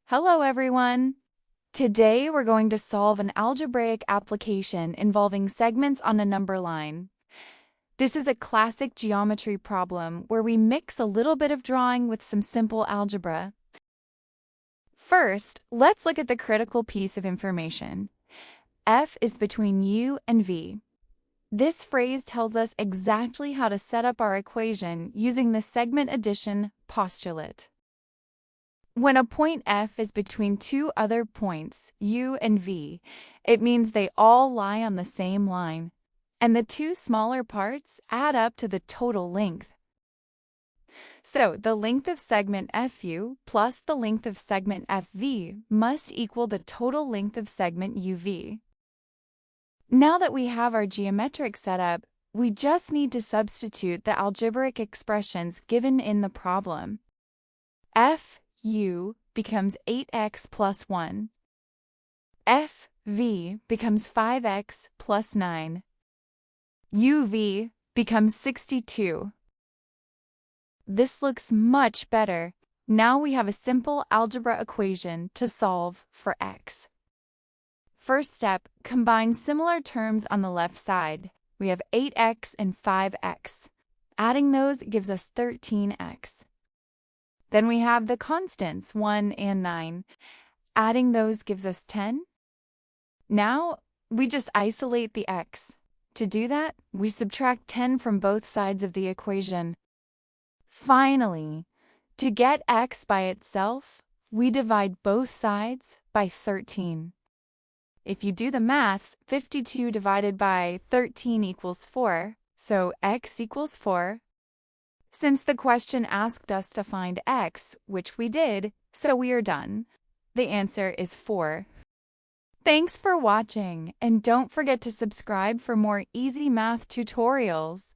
Hello, everyone! Today we're going to solve an algebraic application involving segments on a number line. This is a classic geometry problem where we mix a little bit of drawing with some simple algebra. First, let's look at the critical piece of information. F is between U and V. This phrase tells us exactly how to set up our equation using the segment addition postulate. When a point F is between two other points, U and V, it means they all lie on the same line, and the two smaller parts add up to the total length. So, the length of segment FU plus the length of segment FV must equal the total length of segment UV. Now that we have our geometric setup, we just need to substitute the algebraic expressions given in the problem. FU becomes 8x plus 1. FV becomes 5x plus 9. UV becomes 62. This looks much better. Now we have a simple algebra equation to solve for x. First step, combine similar terms on the left side. We have 8x and 5x. Adding those gives us 13x. Then we have the constants, 1 and 9. Adding those gives us 10. Now, we just isolate the x. To do that, we subtract 10 from both sides of the equation. Finally, to get x by itself, we divide both sides by 13. If you do the math, 52 divided by 13 equals 4, so x equals 4. Since the question asked us to find x, which we did, so we are done. The answer is 4. Thanks for watching, and don't forget to subscribe for more easy math tutorials.